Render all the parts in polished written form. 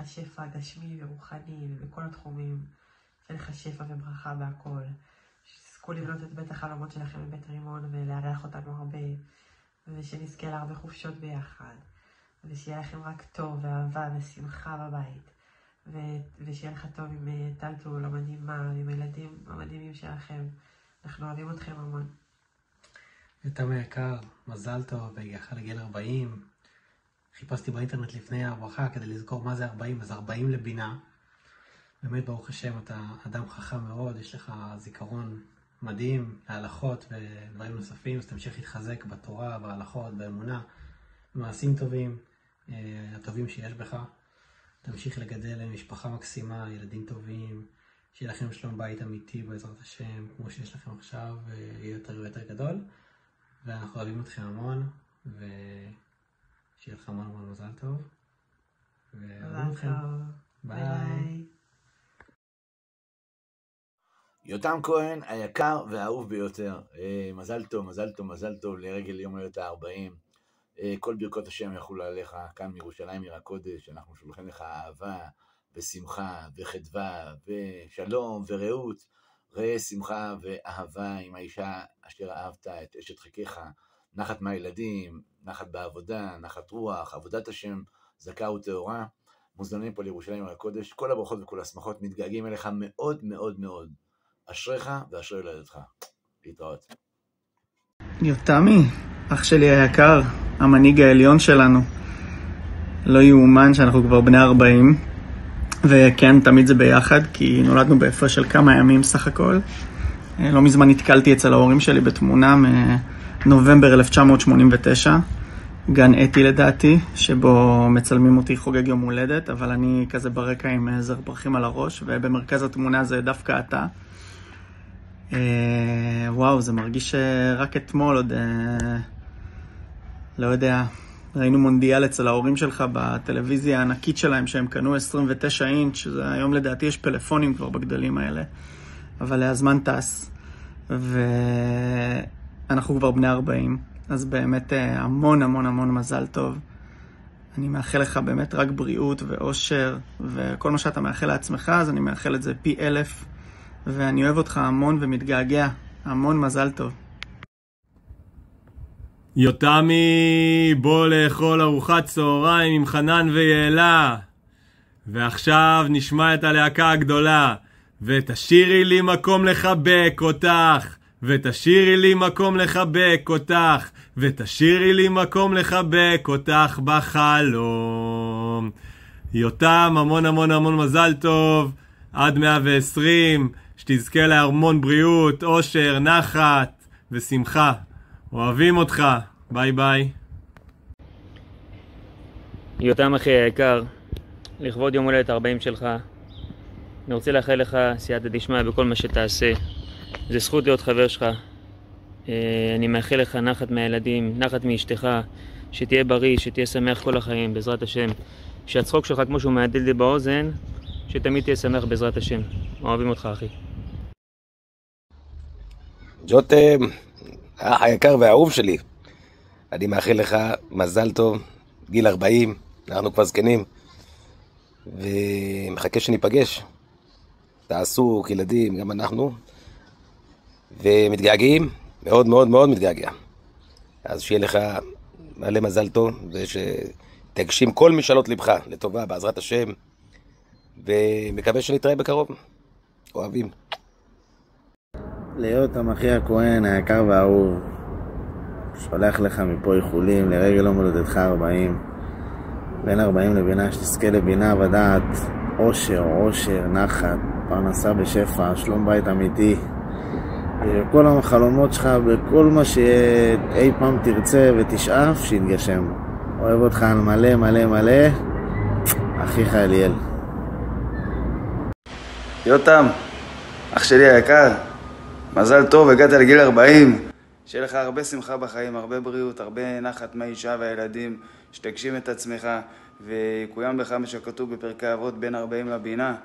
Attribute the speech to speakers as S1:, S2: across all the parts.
S1: לך שפע גשמי ורוחני בכל התחומים, שיהיה לך שפע וברכה בהכל, שתזכו לבנות את בית החלומות שלכם בבית רימון ולארח אותנו הרבה, ושנזכה להרבה חופשות ביחד, ושיהיה לכם רק טוב ואהבה ושמחה בבית, ושיהיה לך טוב עם טלטול המדהימה, עם הילדים המדהימים שלכם. אנחנו אוהבים אתכם המון.
S2: יותם היקר, מזל טוב, והגעך לגיל 40. חיפשתי באינטרנט לפני הברכה כדי לזכור מה זה 40, אז 40 לבינה. באמת ברוך השם אתה אדם חכם מאוד, יש לך זיכרון מדהים להלכות ודברים נוספים, אז תמשיך להתחזק בתורה, בהלכות, באמונה, במעשים טובים, הטובים שיש בך. תמשיך לגדל משפחה מקסימה, ילדים טובים, שיהיה לכם שלום בית אמיתי בעזרת השם, כמו שיש לכם עכשיו, ויהיה יותר ויותר גדול. ואנחנו אוהבים אתכם המון, ושיהיה לך המון המון מזל טוב. ואוהבים אתכם. ביי.
S3: יותם כהן היקר והאהוב ביותר. מזל טוב, מזל טוב, מזל טוב לרגל יום הולדת ה-40. כל ברכות השם יחולו עליך כאן מירושלים עיר הקודש. אנחנו שולחים לך אהבה ושמחה וחדווה ושלום ורעות. ראה שמחה ואהבה עם האישה אשר אהבת, את אשת חכיך, נחת מהילדים, נחת בעבודה, נחת רוח, עבודת השם, זכה וטהורה. מוזמנים פה לירושלים עיר הקודש. כל הברכות וכל השמחות, מתגעגעים אליך מאוד מאוד מאוד. אשריך ואשרי הולדתך. להתראות.
S4: יותמי, אח שלי היקר, המנהיג העליון שלנו. לא יאומן שאנחנו כבר בני 40, וכן, תמיד זה ביחד, כי נולדנו בהפרש של כמה ימים סך הכל. לא מזמן נתקלתי אצל ההורים שלי בתמונה מנובמבר 1989, גן אתי לדעתי, שבו מצלמים אותי חוגג יום הולדת, אבל אני כזה ברקע עם זר פרחים על הראש, ובמרכז התמונה זה דווקא אתה. וואו, זה מרגיש שרק אתמול עוד, לא יודע, ראינו מונדיאל אצל ההורים שלך בטלוויזיה הענקית שלהם שהם קנו 29 אינץ', שזה היום לדעתי יש פלאפונים כבר בגדלים האלה, אבל הזמן טס, ואנחנו כבר בני 40, אז באמת המון המון המון מזל טוב. אני מאחל לך באמת רק בריאות ואושר, וכל מה שאתה מאחל לעצמך, אז אני מאחל את זה פי 1000, ואני אוהב אותך המון ומתגעגע. המון מזל טוב.
S5: יותמי, בוא לאכול ארוחת צהריים עם חנן ויעלה. ועכשיו נשמע את הלהקה הגדולה. ותשאירי לי מקום לחבק אותך. ותשאירי לי מקום לחבק אותך. ותשאירי לי מקום לחבק אותך בחלום. יותם, המון המון המון מזל טוב. עד 120, שתזכה להרמון בריאות, אושר, נחת ושמחה. אוהבים אותך. ביי ביי.
S6: יותם אחי היקר, לכבוד יום הולדת 40 שלך, אני רוצה לאחל לך סייעתא דשמיא בכל מה שתעשה. זה זכות להיות חבר שלך. אני מאחל לך נחת מהילדים, נחת מאשתך, שתהיה בריא, שתהיה שמח כל החיים בעזרת השם. שהצחוק שלך כמו שהוא מעדל לי באוזן, שתמיד תהיה שמח בעזרת השם. אוהבים אותך אחי.
S7: ג'וטם, האח היקר והאהוב שלי, אני מאחל לך מזל טוב, גיל 40, אנחנו כבר זקנים, ומחכה שניפגש. תעשו כילדים, גם אנחנו, ומתגעגעים, מאוד מאוד מאוד מתגעגע. אז שיהיה לך מלא מזל טוב, ושתגשים כל משאלות לבך לטובה בעזרת השם, ומקווה שנתראה בקרוב. אוהבים.
S8: ליותם אחי הכהן היקר והאהוב, שולח לך מפה איחולים לרגל יום הולדתך 40. בין 40 לבינה, שתזכה לבינה ודעת, אושר, אושר, נחת, פרנסה בשפע, שלום בית אמיתי, כל החלומות שלך בכל מה שאי פעם תרצה ותשאף שיתגשם. אוהב אותך על מלא מלא מלא, אחיך אליאל.
S9: יותם, אח שלי היקר, מזל טוב, הגעת לגיל 40. שיהיה לך הרבה שמחה בחיים, הרבה בריאות, הרבה נחת מהאישה והילדים, שתגשים את עצמך ויקוים בך מה שכתוב בפרקי אבות בין 40 לבינה,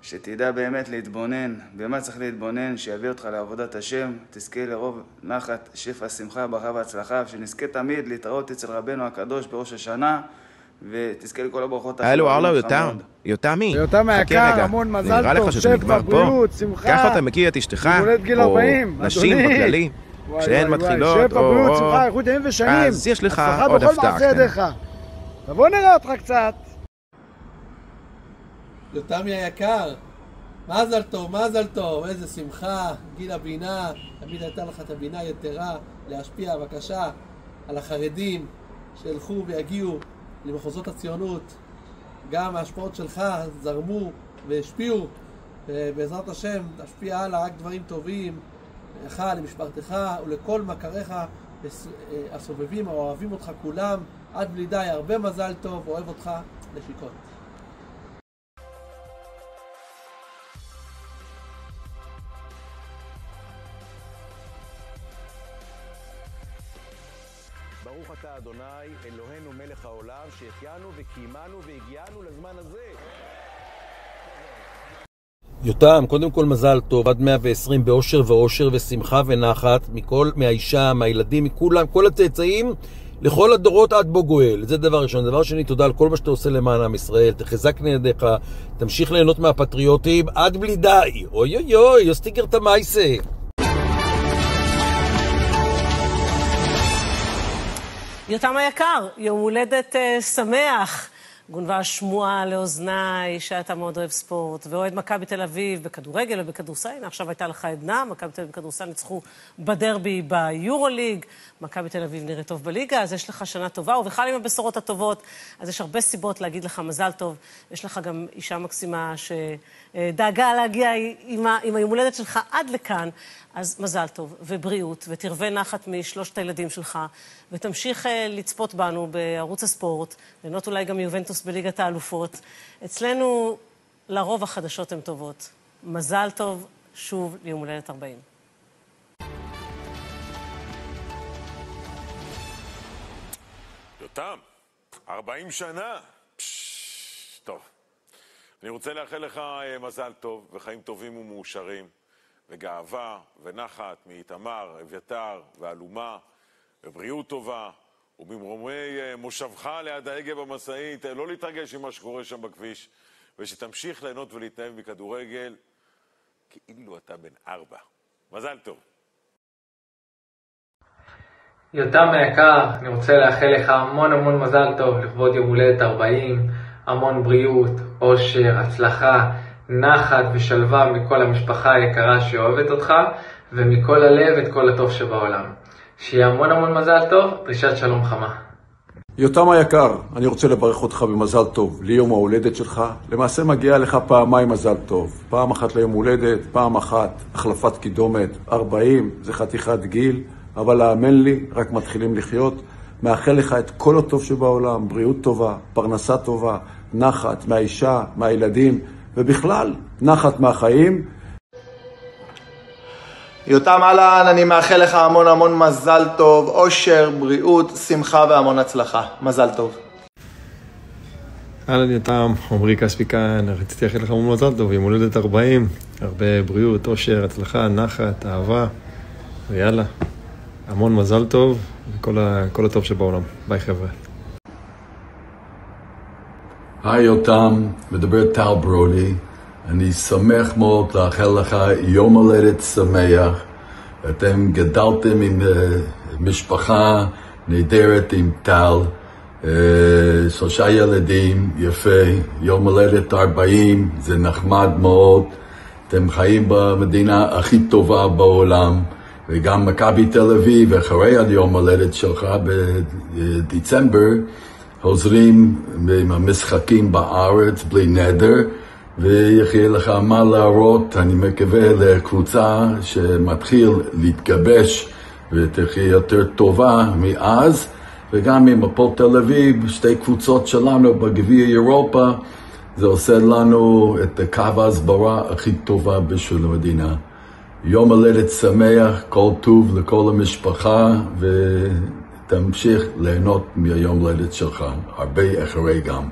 S9: שתדע באמת להתבונן, במה צריך להתבונן, שיביא אותך לעבודת השם, תזכה לרוב נחת, שפע, שמחה, ברכה והצלחה, ושנזכה תמיד להתראות אצל רבנו הקדוש בראש השנה, ותזכה לכל הברכות.
S7: הלו, יותם. יותם מי?
S10: יותם היקר, המון מזל טוב, שפע, בריאות, שמחה.
S7: ככה אתה מכיר את אשתך?
S10: מולד גיל 40,
S7: או נשים בכללי? כשהן מתחילות,
S10: שפע, בריאות, שמחה, איכות ימים ושנים.
S7: אז יש לך עוד
S10: הצלחה
S7: הפתעה.
S10: בכל מעשה ידיך. בוא נראה אותך קצת.
S11: יותמי היקר, מזל טוב, איזה שמחה, גיל הבינה, תמיד הייתה לך את הבינה יתרה להשפיע, בבקשה, על החרדים שילכו ויגיעו למחוזות הציונות. גם ההשפעות שלך זרמו והשפיעו, ובעזרת השם תשפיע הלאה רק דברים טובים לך, למשפחתך ולכל מכריך הסובבים האוהבים אותך כולם, עד בלי די. הרבה מזל טוב, אוהב אותך, נשיקות.
S12: ברוך אתה אדוני אלוהינו מלך העולם שהחיינו וקיימנו והגיענו לזמן הזה.
S13: יותם, קודם כל מזל טוב, עד 120 באושר ואושר ושמחה ונחת, מהאישה, מהילדים, מכולם, כל הצאצאים, לכל הדורות עד בו גואל. זה דבר ראשון. דבר שני, תודה על כל מה שאתה עושה למען עם ישראל, תחזק ידיך, תמשיך ליהנות מהפטריוטים עד בלי די. אוי אוי אוי, יוסטיגר את המייסה.
S14: יותם היקר, יום הולדת שמח. גונבה השמועה לאוזניי שאתה מאוד אוהב ספורט, ואוהד מכבי תל אביב בכדורגל ובכדורסל. עכשיו הייתה לך עדנה, מכבי תל אביב בכדורסל ניצחו בדרבי ביורוליג, מכבי תל אביב נראה טוב בליגה, אז יש לך שנה טובה, ובכלל עם הבשורות הטובות, אז יש הרבה סיבות להגיד לך מזל טוב. יש לך גם אישה מקסימה שדאגה להגיע עם היום הולדת שלך עד לכאן, אז מזל טוב ובריאות, ותרווה נחת משלושת הילדים שלך, ותמשיך לצפות בנו בערוץ הספורט, ליהנות אולי גם יובנטוס בליגת האלופות. אצלנו לרוב החדשות הן טובות. מזל טוב שוב ליום הולדת 40.
S15: יותם, 40 שנה. טוב. אני רוצה לאחל לך מזל טוב וחיים טובים ומאושרים, וגאווה ונחת מאיתמר, אביתר ואלומה, ובריאות טובה, ובמרומי מושבך ליד ההגה במשאית, לא להתרגש עם מה שקורה שם בכביש, ושתמשיך ליהנות ולהתנהל בכדורגל כאילו אתה בן 4. מזל טוב.
S16: יותם היקר, אני רוצה לאחל לך המון מזל טוב לכבוד יום הולדת 40, המון בריאות, אושר, הצלחה, נחת ושלווה מכל המשפחה היקרה שאוהבת אותך, ומכל הלב את כל הטוב שבעולם. שיהיה המון מזל טוב, דרישת שלום חמה.
S17: יותם היקר, אני רוצה לברך אותך במזל טוב ליום ההולדת שלך. למעשה מגיע לך פעמיים מזל טוב. פעם אחת ליום הולדת, פעם אחת החלפת קידומת. 40 זה חתיכת גיל, אבל האמן לי, רק מתחילים לחיות. מאחל לך את כל הטוב שבעולם, בריאות טובה, פרנסה טובה, נחת מהאישה, מהילדים, ובכלל, נחת מהחיים.
S4: יותם אהלן, אני מאחל לך המון מזל טוב, אושר, בריאות, שמחה והמון הצלחה. מזל טוב.
S5: אהלן יותם, עמרי כספי כאן, רציתי לאחל לך המון מזל טוב, יום הולדת 40, הרבה בריאות, אושר, הצלחה, נחת, אהבה, ויאללה, המון מזל טוב, וכל הטוב שבעולם. ביי חבר'ה.
S18: היי יותם, מדבר טל ברודי. אני שמח מאוד לאחל לך יום הולדת שמח. אתם גדלתם עם משפחה נהדרת עם טל, 3 ילדים, יפה, יום הולדת 40, זה נחמד מאוד. אתם חיים במדינה הכי טובה בעולם, וגם מכבי תל אביב, אחרי היום הולדת שלך בדצמבר, חוזרים עם המשחקים בארץ בלי נדר, ויחיה לך מה להראות. אני מקווה לקבוצה שמתחיל להתגבש ותחיה יותר טובה מאז, וגם עם הפועל תל אביב, 2 קבוצות שלנו בגביע אירופה, זה עושה לנו את קו ההסברה הכי טובה בשביל המדינה. יום הולדת שמח, כל טוב לכל המשפחה, ותמשיך ליהנות מהיום הולדת שלך, הרבה אחרי גם.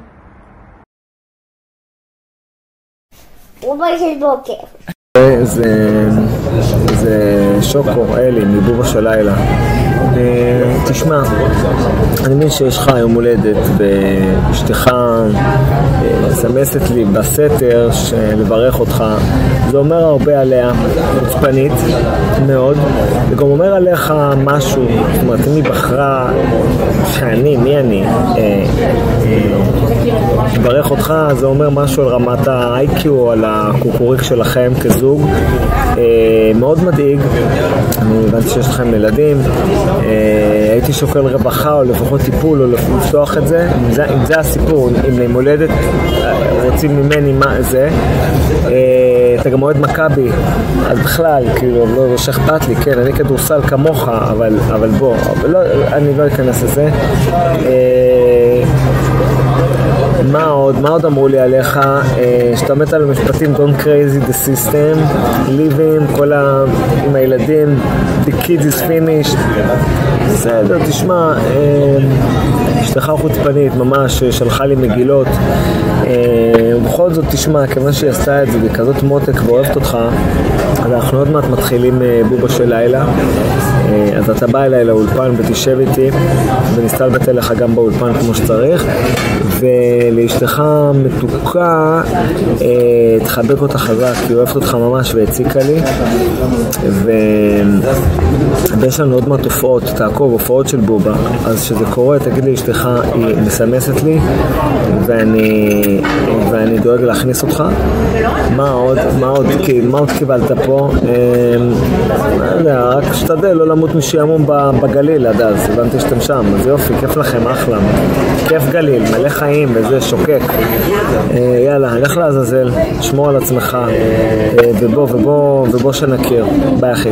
S4: זה שוקו, אלי, מבובה של לילה.
S6: תשמע, אני מבין שיש לך יום הולדת ואשתך מסמסת לי בסתר לברך אותך. זה אומר הרבה עליה, חוצפנית מאוד, וגם אומר עליך משהו. זאת אומרת, אם היא בחרה שאני, מי אני, לברך אותך, זה אומר משהו על רמת ה-IQ או על הקוקוריק שלכם כזוג. מאוד מדאיג. אני הבנתי שיש לכם ילדים, הייתי שוקל רווחה או לפחות טיפול או לפתוח את זה. אם זה הסיפור, אם ליום הולדת רוצים ממני מה זה, אתה גם אוהד מכבי, אז בכלל, כאילו, לא שאכפת לי, כן, אני כדורסל כמוך, אבל בוא, אני לא אכנס לזה. מה עוד אמרו לי עליך? שאתה מת על המשפטים Don't crazy the system, living, עם הילדים, the kids is finished. בסדר, תשמע, אשתך חוצפנית, ממש שלחה לי מגילות. ובכל זאת, תשמע, כיוון שהיא עשתה את זה בכזאת מותק ואוהבת אותך, אז אנחנו עוד מעט מתחילים בובה של לילה. אז אתה בא אליי לאולפן ותשב איתי ונסתלבט אליך גם באולפן כמו שצריך, ולאשתך מתוקה תחבק אותה חזק, כי אוהבת אותך ממש והציקה לי. ויש לנו עוד מעט הופעות, תעקוב, הופעות של בובה, אז שזה קורה תגיד לי אשתך היא מסמסת לי ואני דואג להכניס אותך. מה עוד קיבלת פה? לא יודע, רק שתדל לא למות משעמום בגליל עד אז, הבנתי שאתם שם, אז יופי, כיף לכם, אחלה, כיף גליל, מלא חיים וזה שוקק. יאללה, לך לעזאזל, שמור על עצמך, ובוא שנכיר, ביי אחי.